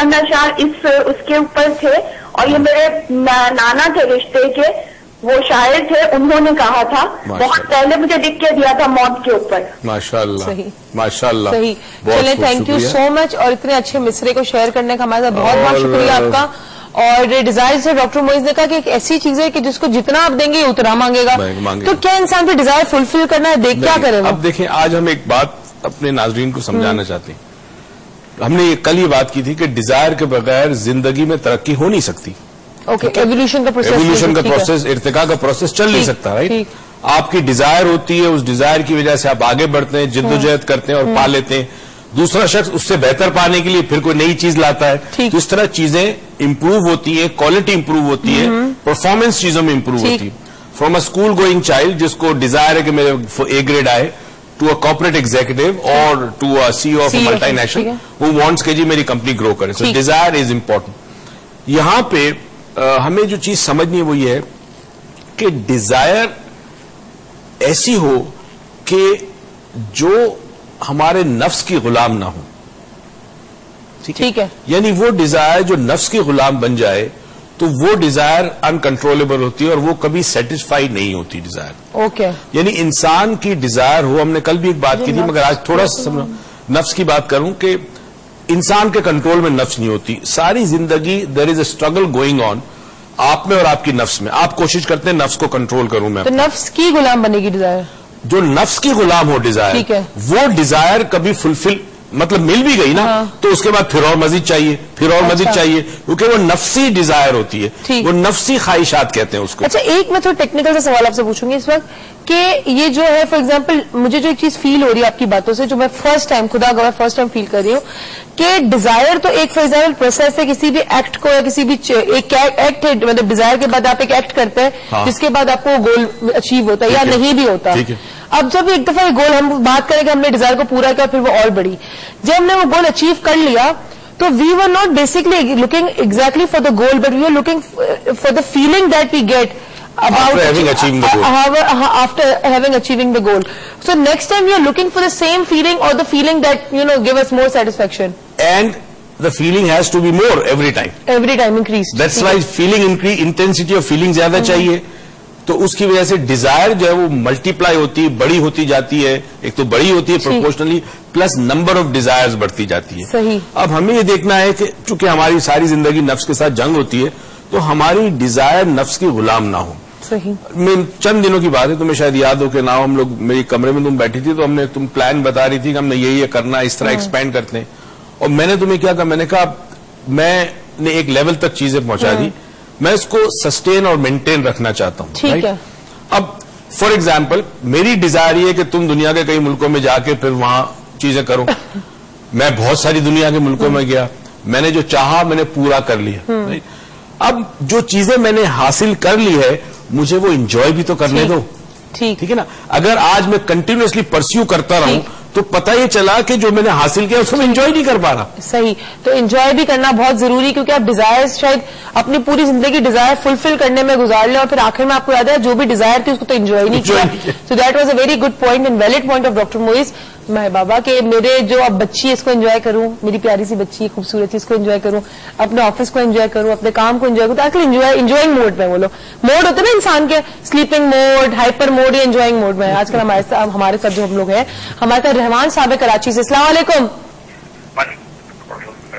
नशा इस उसके ऊपर थे, और ये मेरे नाना थे रिश्ते के, वो शायर थे, उन्होंने कहा था, बहुत पहले मुझे लिख के दिया था मौत के ऊपर। माशाअल्लाह, सही, माशाअल्लाह, सही। चलिए, थैंक यू सो मच, और इतने अच्छे मिसरे को शेयर करने का हमारे साथ बहुत बहुत शुक्रिया आपका। और डिजायर से डॉक्टर मोइज ने कहा कि एक ऐसी चीज है कि जिसको जितना आप देंगे उतना मांगेगा, तो क्या इंसान फिर डिजायर फुलफिल करना है, देख क्या करेगा। अब देखें, आज हम एक बात अपने नाजरीन को समझाना चाहते हैं। हमने कल ये बात की थी कि डिजायर के बगैर जिंदगी में तरक्की हो नहीं सकती। ओके, एवोल्यूशन का प्रोसेस, इर्तिका का प्रोसेस चल नहीं सकता, राइट। आपकी डिजायर होती है, उस डिजायर की वजह से आप आगे बढ़ते हैं, जिद्दोजहद करते हैं और पा लेते हैं। दूसरा शख्स उससे बेहतर पाने के लिए फिर कोई नई चीज लाता है, तो इस तरह चीजें इंप्रूव होती है, क्वालिटी इंप्रूव होती है, परफॉर्मेंस चीजों में इंप्रूव होती है। From a school going child जिसको डिजायर है कि मेरे ए ग्रेड आए, टू अ कॉर्पोरेट एग्जीक्यूटिव और to a CEO of multinational who wants कि जी मेरी कंपनी ग्रो करे। So desire is important. यहां पे हमें जो चीज समझनी है वो ये है कि डिजायर ऐसी हो कि जो हमारे नफ्स की गुलाम ना हो, ठीक है। यानी वो डिजायर जो नफ्स की गुलाम बन जाए तो वो डिजायर अनकंट्रोलेबल होती है और वो कभी सेटिस्फाई नहीं होती डिजायर। ओके, यानी इंसान की डिजायर हो, हमने कल भी एक बात की थी मगर आज थोड़ा सा नफ्स की बात करूं कि इंसान के कंट्रोल में नफ्स नहीं होती। सारी जिंदगी there is a struggle going on आप में और आपकी नफ्स में। आप कोशिश करते हैं नफ्स को कंट्रोल करूं मैं, तो नफ्स की गुलाम बनेगी डिजायर। जो नफ्स की गुलाम हो डिजायर, ठीक है, वो डिजायर कभी फुलफिल मतलब मिल भी गई ना, तो उसके बाद फिर और मजीद चाहिए, फिर और मजीद चाहिए, क्योंकि वो नफ्सी डिजायर होती है, वो नफ्सी ख्वाहिशात कहते हैं उसको। अच्छा, एक मैं थोड़ा टेक्निकल सा सवाल आपसे पूछूंगी इस वक्त कि ये जो है, फॉर एग्जांपल मुझे जो एक चीज फील हो रही है आपकी बातों से, जो मैं फर्स्ट टाइम खुदा गवाह फर्स्ट टाइम फील कर रही हूँ कि डिजायर तो एक फॉर एग्जाम्पल प्रोसेस है किसी भी एक्ट को, या किसी भी एक एक्ट है, मतलब डिजायर के बाद आप एक एक्ट करते हैं जिसके बाद आपको गोल अचीव होता है या नहीं भी होता। अब जब एक दफा गोल हम बात करें कि हमने डिजायर को पूरा किया, फिर वो और बढ़ी, जब हमने वो गोल अचीव कर लिया तो we were not basically looking exactly for the goal, but we are looking for the feeling that we get after having achieved the goal. After having achieving the goal. So next time we are looking for the same feeling or the feeling that, you know, give us more satisfaction. And the feeling has to be more every time. Every time increased. That's why feeling increase, intensity of feeling ज्यादा चाहिए, तो उसकी वजह से Dzire जो है वो multiply होती है, बड़ी होती जाती है। एक तो बड़ी होती है proportionally, plus number of desires बढ़ती जाती है। सही। अब हमें ये देखना है कि चूंकि हमारी सारी जिंदगी नफ्स के साथ जंग होती है, तो हमारी डिजायर नफ्स की गुलाम ना हो। सही। मैं चंद दिनों की बात है, तुम्हें शायद याद हो कि ना हम लोग मेरे कमरे में तुम बैठी थी तो हमने तुम प्लान बता रही थी कि हमने ये करना है, इस तरह एक्सपैंड करते हैं, और मैंने तुम्हें क्या कहा, मैंने कहा मैंने एक लेवल तक चीजें पहुंचा दी, मैं इसको सस्टेन और मेंटेन रखना चाहता हूं। ठीक है। अब फॉर एग्जाम्पल मेरी डिजायर ये कि तुम दुनिया के कई मुल्कों में जाके फिर वहां चीजें करो। मैं बहुत सारी दुनिया के मुल्कों में गया, मैंने जो चाहा मैंने पूरा कर लिया। अब जो चीजें मैंने हासिल कर ली है, मुझे वो एंजॉय भी तो करने दो। ठीक है ना। अगर आज मैं कंटिन्यूअसली परस्यू करता रहूं तो पता ये चला कि जो मैंने हासिल किया उसको मैं एंजॉय नहीं कर पा रहा। सही। तो एंजॉय भी करना बहुत जरूरी, क्योंकि आप डिजायर शायद अपनी पूरी जिंदगी डिजायर फुलफिल करने में गुजार लें और फिर आखिर में आपको याद है जो भी डिजायर थी उसको तो एंजॉय नहीं किया। So that was a very good point and valid point of doctor Moiz मैं बाबा के मेरे जो अब बच्ची है इसको एंजॉय करूं, मेरी प्यारी सी बच्ची खूबसूरत सी, इसको एंजॉय करूं, अपने ऑफिस को एंजॉय करूं, अपने काम को एंजॉय करूं, ताकि एंजॉइंग मोड में बोलो। मोड होते हैं ना इंसान के, स्लीपिंग मोड, हाइपर मोड या एंजॉइंग मोड में। आजकल हमारे साथ जो हम लोग हैं, हमारे साथ रहमान साहब है कराची से। अस्सलाम वालेकुम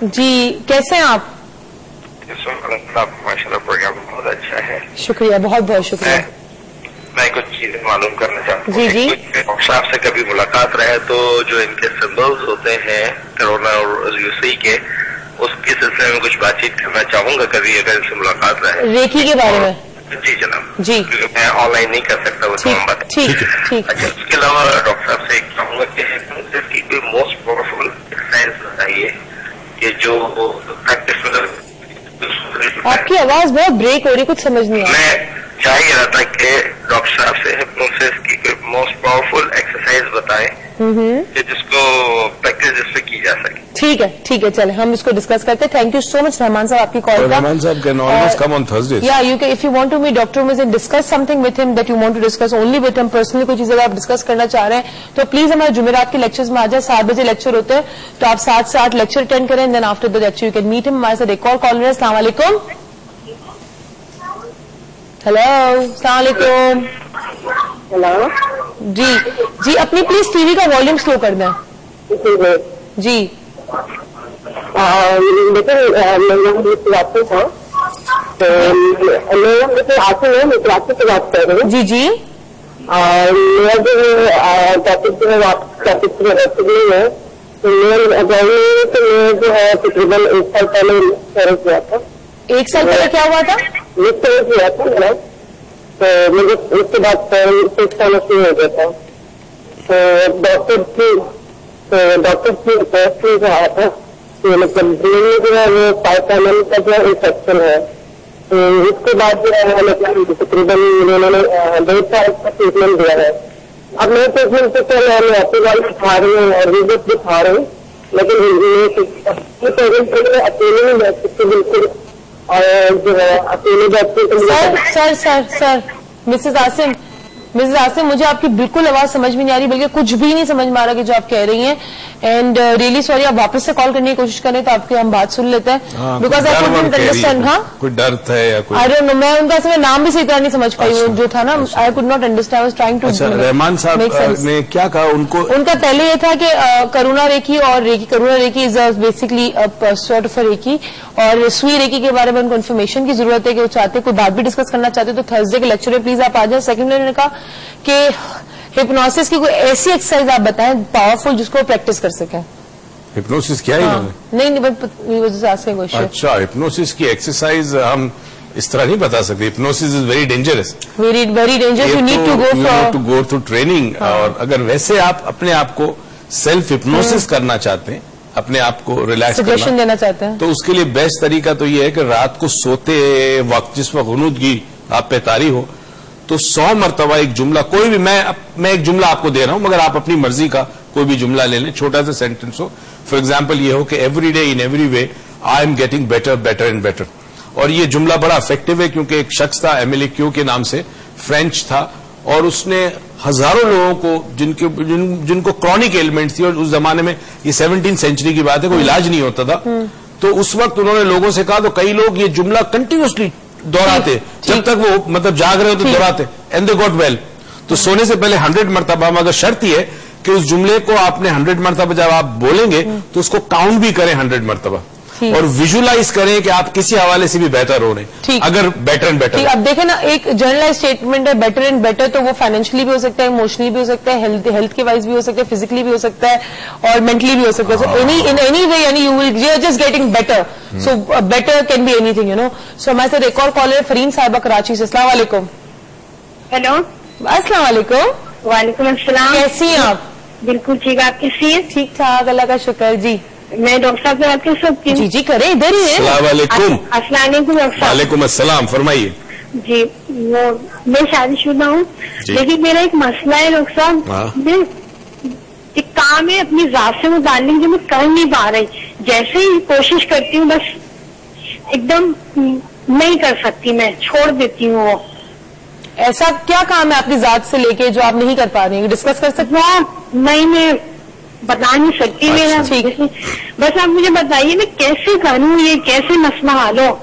जी, कैसे हैं आप? माशाल्लाह प्रोग्राम बहुत अच्छा है। शुक्रिया, बहुत बहुत शुक्रिया। मैं कुछ चीजें मालूम करना चाहता हूँ। जी जी। डॉक्टर साहब से कभी मुलाकात रहे तो जो इनके सिंबल्स होते हैं कोरोना और यूसी के, उसके सिलसिले में कुछ बातचीत करना चाहूंगा कभी अगर इनसे मुलाकात रहे। रेखी के बारे में? जी जनाब जी। क्योंकि मैं ऑनलाइन नहीं कर सकता वो तमाम बात। ठीक ठीक। अच्छा, उसके अलावा डॉक्टर साहब से चाहूंगा कि कोई मोस्ट पावरफुल एक्सरसाइज बताइए कि जो प्रैक्टिस में। आपकी आवाज बहुत ब्रेक हो रही, कुछ समझ नहीं आ रहा। मैं चाह ही रहा था कि डॉक्टर साहब से हिप्नोसिस की कोई मोस्ट पावरफुल एक्सरसाइज बताएं कि जिसको प्रैक्टिस जिससे की जा सके। ठीक है, चले हम इसको डिस्कस करते हैं। Thank you so much Rahman sahab आपकी कॉल का। Rahman sahab can always come on Thursday. या you can, if you want to meet doctor Umais and discuss something with him that you want to discuss only with him personally, कोई चीज अगर आप discuss करना चाह रहे हैं तो प्लीज हमारे जुमेरात के लेक्चर्स में आ जाए। 7 बजे लेक्चर होते हैं, तो आप 7 से 8 लेक्चर अटेंड करें, then after the lecture you can meet him. हमारे साथ एक और कॉलर है। अस्सलाम वालेकुम। हेलो, अस्सलाम वालेकुम। हेलो जी, अपनी प्लीज टीवी का वॉल्यूम स्लो कर दें। जी लेकिन मित्राती था, तो मेरा मित्राती है, मित्राती से बात कर रही हूँ। जी और मेरा जो टॉपिक नहीं है, तो मैं जो है तकरीबन 1 साल पहले शुरू किया था। 1 साल पहले क्या हुआ था? शुरू किया था मैंने, तो मुझे उसके बाद शुरू हो गया था। तो डॉक्टर की रिपोर्ट में कहा था कि मतलब ब्रेन में जो है वो पाइपलाइन का जो इंफेक्शन है, तो उसके बाद जो है मतलब तकरीबन उन्होंने 2 साल का ट्रीटमेंट दिया है। अब मैं ट्रीटमेंट से तो मैं एंटीबायोटिक दिखा रही हूँ और रिजल्ट दिखा रही हूँ, लेकिन अकेले नहीं बैठ सकती बिल्कुल, और जो है अकेले बैठते। सर मिसेज आसिम, मुझे आपकी बिल्कुल आवाज समझ में नहीं आ रही, बल्कि कुछ भी नहीं समझ में आ रहा कि जो आप कह रही हैं। एंड रियली सॉरी, आप वापस से कॉल करने की कोशिश करें तो आपकी हम बात सुन लेते हैं, बिकॉज आई कुडंट अंडरस्टैंड। हाँ, कोई डर था या कोई, आई डोंट नो, मैं उनका समय नाम भी सही तरह नहीं समझ पाई। जो था ना, I could not understand, I was trying to. Rahman sahab ने क्या कहा उनका पहले ये था कि करुणा रेकी और Karuna reiki is basically sort of reiki, और सुई रेकी के बारे में उनको इन्फॉर्मेशन की जरूरत है कि वो चाहते कोई बात भी डिस्कस करना चाहते तो थर्सडे के लेक्चर में प्लीज आप आ जाए। सेकंड ने कहा कि हिप्नोसिस की कोई ऐसी एक्सरसाइज आप बताएं पावरफुल जिसको प्रैक्टिस कर सकें। हिप्नोसिस किया ही नहीं, बस अच्छा, हिप्नोसिस की एक्सरसाइज हम इस तरह नहीं बता सकते। Hypnosis is very dangerous, very dangerous. You need to go through training. और अगर वैसे आप अपने आप को सेल्फ हिप्नोसिस करना चाहते हैं, अपने आप को रिलैक्स देना चाहते हैं, तो उसके लिए बेस्ट तरीका तो ये है कि रात को सोते वक्त जिस वक्त गुनूदगी आप पे तारी हो, तो 100 मरतबा एक जुमला, कोई भी, मैं एक जुमला आपको दे रहा हूं, मगर आप अपनी मर्जी का कोई भी जुमला ले लें, छोटा सा सेंटेंस हो। फॉर एग्जाम्पल ये हो कि every day in every way I am getting better and better. और ये जुमला बड़ा इफेक्टिव है, क्योंकि एक शख्स था एमिली क्यू के नाम से, फ्रेंच था, और उसने हजारों लोगों को जिनको क्रॉनिक एलिमेंट थी, और उस जमाने में ये 17th सेंचुरी की बात है, कोई इलाज नहीं होता था, तो उस वक्त उन्होंने लोगों से कहा, तो कई लोग ये जुमला कंटिन्यूसली दोहराते, जब तक वो मतलब जाग रहे हो तो दोहराते, एंड दे गॉट वेल। तो सोने से पहले 100 मरतबा, मगर शर्त यह है कि उस जुमले को आपने 100 मरतबा जब आप बोलेंगे तो उसको काउंट भी करें 100 मरतबा, और विजुलाइज करें कि आप किसी हवाले से भी बेहतर हो रहे हैं, अगर बेटर एंड बेटर। अब देखें ना, एक जनरलाइज स्टेटमेंट है बेटर एंड बेटर, तो वो फाइनेंशियली भी हो सकता है, इमोशनली भी हो सकता है, हेल्थ के वाइज भी हो सकता है, फिजिकली भी हो सकता है, और मेंटली भी हो सकता है। सो इन एनी वे, यानी you are just getting better, so better can be anything, you know. So हमारे साथ एक और कॉलर फरीन साहिबा कराची से। अस्सलाम वालेकुम। हेलो, अस्सलाम वालेकुम। वालेकुम अस्सलाम। कैसी हैं आप? बिल्कुल ठीक, आप कैसी हैं? ठीक ठाक, अल्लाह का शुक्र। जी, मैं डॉक्टर साहब से बात कर सकती हूँ? जी करें, इधर ही है। अस्सलाम वालेकुम। अस्सलाम वालेकुम डॉक्टर साहब। वालेकुम अस्सलाम, फरमाइए। जी, वो मैं शादीशुदा हूँ, लेकिन मेरा एक मसला है डॉक्टर साहब, मैं एक काम है अपनी जात से मुताल्लिक जो मैं कर नहीं पा रही, जैसे ही कोशिश करती हूँ बस एकदम नहीं कर सकती, मैं छोड़ देती हूँ। वो ऐसा क्या काम है आपकी जात से लेके जो आप नहीं कर पा रही हैं? डिस्कस कर सकते हैं? नहीं, मैं बता नहीं सकती। मेरा ठीक, बस आप मुझे बताइए मैं कैसे करूँ, ये कैसे मसला हल हो?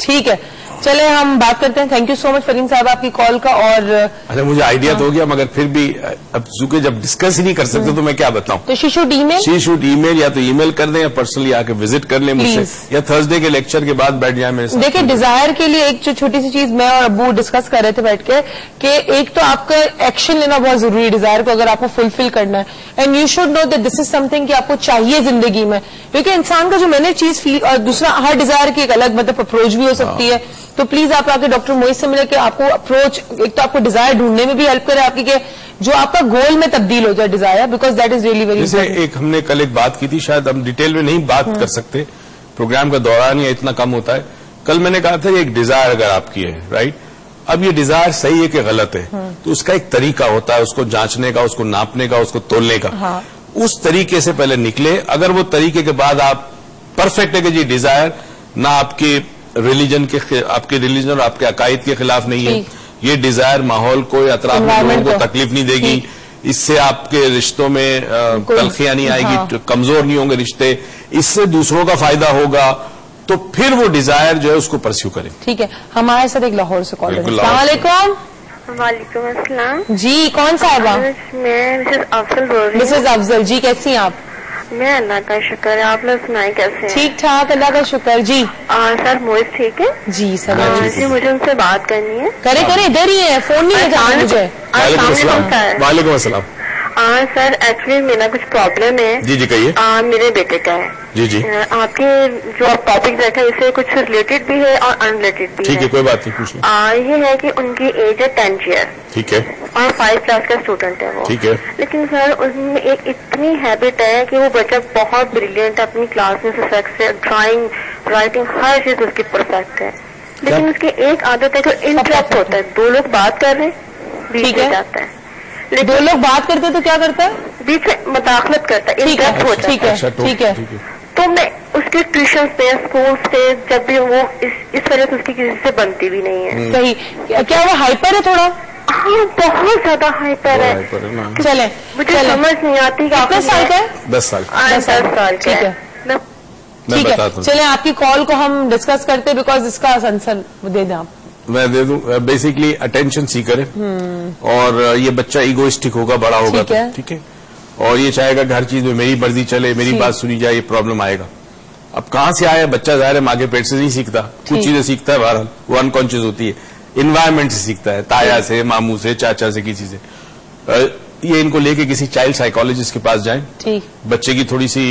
ठीक है, चले हम बात करते हैं। Thank you so much Fareen sahab आपकी कॉल का। और अच्छा, मुझे आइडिया तो हो गया, मगर फिर भी अब चूंकि जब डिस्कस ही नहीं कर सकते तो मैं क्या बताऊं। तो शी शुड ईमेल, या तो ईमेल कर दें, या पर्सनली आके विजिट कर लें मुझसे, या थर्सडे के लेक्चर के बाद बैठ जाए मेरे साथ। देखिए, डिजायर के लिए एक जो छोटी सी चीज मैं और अब्बू डिस्कस कर रहे थे बैठ के, कि एक तो आपका एक्शन लेना बहुत जरूरी है डिजायर को अगर आपको फुलफिल करना है, and you should know that this is something कि आपको चाहिए जिंदगी में, क्योंकि इंसान का जो मैंने चीज फील, और दूसरा हर डिजायर की एक अलग मतलब अप्रोच भी हो सकती है। तो प्लीज आप आके डॉक्टर मोहित से मिले कि आपको अप्रोच, एक तो आपको डिजायर ढूंढने में भी हेल्प करे आपकी, कि जो आपका गोल में तब्दील हो जाए desire, because that is really very important. एक हमने कल एक बात की थी, शायद हम डिटेल में नहीं बात कर सकते, प्रोग्राम का दौरान या इतना कम होता है। कल मैंने कहा था एक डिजायर अगर आपकी है, राइट, अब ये डिजायर सही है कि गलत है, तो उसका एक तरीका होता है, उसको जांचने का, उसको नापने का, उसको तोलने का। हाँ। उस तरीके से पहले निकले। अगर वो तरीके के बाद आप परफेक्ट है कि जी डिजायर ना आपके रिलीजन और आपके अकायद के खिलाफ नहीं है, ये डिजायर माहौल को या अतराफ में लोगों को तकलीफ नहीं देगी, इससे आपके रिश्तों में तलखियां नहीं आएगी, हाँ। कमजोर नहीं होंगे रिश्ते, इससे दूसरों का फायदा होगा, तो फिर वो डिजायर जो है उसको परस्यू करें। ठीक है, हमारे साथ एक लाहौर से कॉल है। अस्सलाम वालेकुम। वालेकुम अस्सलाम। जी, कौन साहबा? मैं मिसेज अफजल बोल रही हूँ। मिसेज अफजल जी, कैसी हैं आप? मैं अल्लाह का शुक्र है, आप लोग सुनाए कैसे हैं? ठीक ठाक, अल्लाह का शुक्र। जी सर मोहित ठीक है? जी सर। जी मुझे उनसे बात करनी है। करे इधर ही है, फोन नहीं लगाना मुझे। वालेकुम अस्सलाम। सर एक्चुअली मेरा कुछ प्रॉब्लम है। जी जी कहिए। मेरे बेटे का है। जी जी। आपके जो आप टॉपिक रखा है इससे कुछ रिलेटेड भी है और अनरिलेटेड भी है। ठीक है, कोई बात नहीं, पूछिए। ये है कि उनकी एज है 10 ईयर। ठीक है। और 5 क्लास का स्टूडेंट है वो। ठीक है। लेकिन सर उसमें एक इतनी हैबिट है कि वो बच्चा बहुत ब्रिलियंट है, अपनी क्लास में परफेक्ट है, ड्राइंग राइटिंग हर चीज उसकी परफेक्ट है। लेकिन उसकी एक आदत है कि इंटरप्ट होता है, दो लोग बात कर रहे हैं बीच में जाता है, लेकिन दो लोग बात करते तो क्या करता है? बीच में मदाखलत करता है, इंटरप्ट होता है। ठीक है। तो मैं उसके ट्यूशन पे, स्कूल से जब भी वो इस वजह से उसकी किसी से बनती भी नहीं है। सही। क्या वो हाइपर है थोड़ा? हाँ, बहुत ज्यादा हाइपर है। चले मुझे समझ नहीं आती। कितने साल का है? 10 साल। 10 साल का है। ठीक है, चले आपकी कॉल को हम डिस्कस करते हैं, बिकॉज इसका आंसर दे दें आप। मैं दे दूं। बेसिकली अटेंशन सीकर है, और ये बच्चा ईगोइस्टिक होगा, बड़ा होगा तो ठीक है, और ये चाहेगा कि हर चीज में मेरी मर्जी चले, मेरी बात सुनी जाए, ये प्रॉब्लम आएगा। अब कहां से आया बच्चा? जाहिर है माँ के पेट से नहीं सीखता, कुछ चीजें सीखता है, बहरहाल वो अनकॉन्शियस होती है, इन्वायरमेंट से सीखता है, ताया से, मामू से, चाचा से, किसी से। ये इनको लेके किसी चाइल्ड साइकोलॉजिस्ट के पास जाएं, बच्चे की थोड़ी सी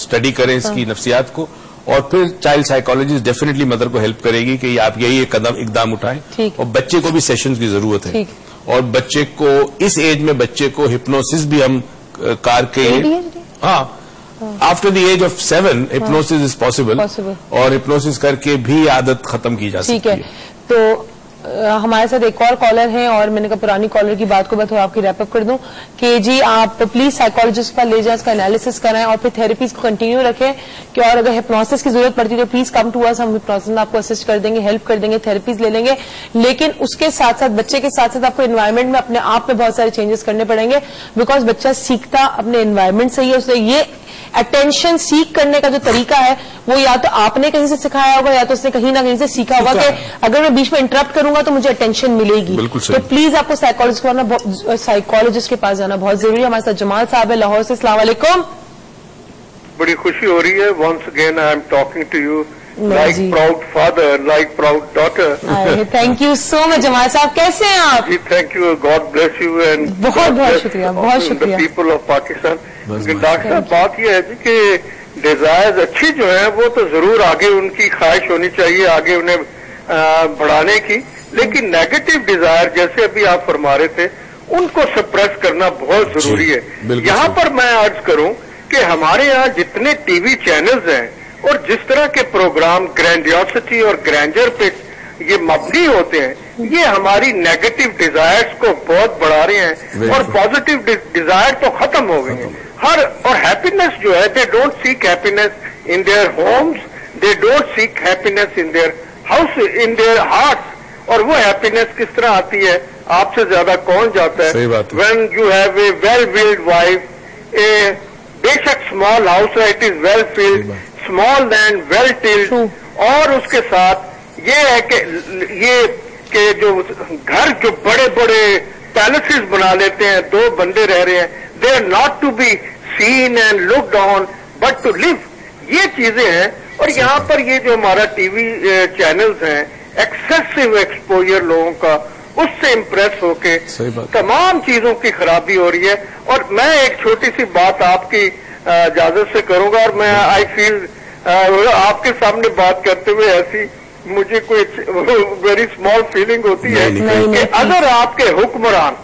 स्टडी करें इसकी नफ्सियात को, और फिर चाइल्ड साइकोलॉजिस्ट डेफिनेटली मदर को हेल्प करेगी कि आप यही एक कदम इकदाम उठाएं। और बच्चे को भी सेशंस की जरूरत है, और बच्चे को इस एज में बच्चे को हिप्नोसिस भी हम कार के, हाँ, after the age of 7 hypnosis is possible, और हिप्नोसिस करके भी आदत खत्म की जा सकती है। तो हमारे साथ एक और कॉलर है, और मैंने कहा पुरानी कॉलर की बात को मैं थोड़ा आपकी रैपअप कर दूं कि जी आप प्लीज साइकोलॉजिस्ट पर ले जाएं, इसका एनालिसिस कराएं, और फिर थेरेपीज को कंटिन्यू रखें कि और अगर हिप्नोसिस की जरूरत पड़ती है तो प्लीज कम टू अस, हम हिप्नोसिस में आपको असिस्ट कर देंगे, हेल्प कर देंगे, थेरेपीज ले लेंगे। लेकिन उसके साथ साथ बच्चे के साथ साथ आपको एनवायरमेंट में अपने आप में बहुत सारे चेंजेस करने पड़ेंगे, बिकॉज बच्चा सीखता अपने एनवायरमेंट से ही है। उसने ये अटेंशन सीख करने का जो तरीका है वो या तो आपने कहीं से सिखाया होगा, या तो उसने कहीं ना कहीं से सीखा होगा कि अगर मैं बीच में इंटरप्ट करूंगा तो मुझे अटेंशन मिलेगी। तो प्लीज आपको साइकोलॉजिस्ट के पास जाना बहुत जरूरी है। हमारे साथ जमाल साहब है लाहौर से। अस्सलाम वालेकुम। बड़ी खुशी हो रही है, once again I am talking to you like proud father, like proud daughter. Thank you so much Jamal sahab, कैसे हैं आप? जी thank you, God bless you and बहुत बहुत शुक्रिया, बहुत शुक्रिया। People of Pakistan. डॉक्टर साहब बात यह है जी कि डिजायर्स अच्छी जो है वो तो जरूर आगे उनकी ख्वाहिश होनी चाहिए, आगे उन्हें बढ़ाने की, लेकिन नेगेटिव डिजायर जैसे अभी आप फरमा रहे थे उनको सप्रेस करना बहुत जरूरी है। यहाँ पर मैं अर्ज करूं कि हमारे यहाँ जितने टीवी चैनल्स हैं और जिस तरह के प्रोग्राम ग्रैंडियोसिटी और ग्रैंडर पे ये मबनी होते हैं, ये हमारी नेगेटिव डिजायर्स को बहुत बढ़ा रहे हैं, और पॉजिटिव डिजायर तो खत्म हो गए हैं। और हैप्पीनेस जो है, they don't seek happiness in their homes, they don't seek happiness in their house, in their hearts. और वो हैप्पीनेस किस तरह आती है, आपसे ज्यादा कौन जाता है? When you have a well built wife, a बेशक स्मॉल हाउस है, it is well filled, small land well tilled, और उसके साथ ये है कि जो घर जो बड़े बड़े पैलेसेस बना लेते हैं, 2 बंदे रह रहे हैं, they are not to be seen and looked on but to live, ये चीजें हैं। और यहाँ पर ये जो हमारा टीवी चैनल्स हैं, एक्सेसिव एक्सपोजर लोगों का, उससे इम्प्रेस होके तमाम चीजों की खराबी हो रही है। और मैं एक छोटी सी बात आपकी इजाजत से करूंगा, और मैं आई फील आपके सामने बात करते हुए ऐसी मुझे कोई वेरी स्मॉल फीलिंग होती है कि अगर आपके हुक्मरान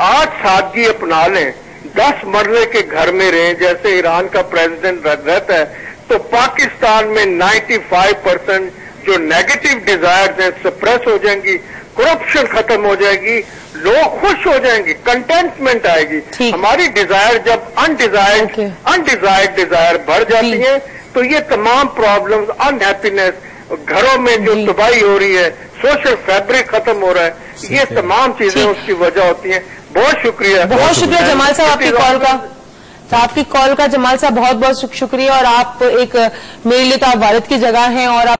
8 सादगी अपना लें, 10 मरले के घर में रहें जैसे ईरान का प्रेसिडेंट रहता है, तो पाकिस्तान में 95% जो नेगेटिव डिजायर्स हैं सप्रेस हो जाएंगी, करप्शन खत्म हो जाएगी, लोग खुश हो जाएंगे, कंटेंटमेंट आएगी। हमारी डिजायर जब अनडिजायर्ड डिजायर बढ़ जाती है तो ये तमाम प्रॉब्लम्स, अनहैप्पीनेस, घरों में जो तबाही हो रही है, सोशल फैब्रिक खत्म हो रहा है, ये तमाम चीजें उसकी वजह होती हैं। बहुत शुक्रिया जमाल साहब आपकी कॉल का। आपकी कॉल का जमाल साहब बहुत बहुत शुक्रिया। और आप एक मेरे लिए तो आप वालिद की जगह हैं और आप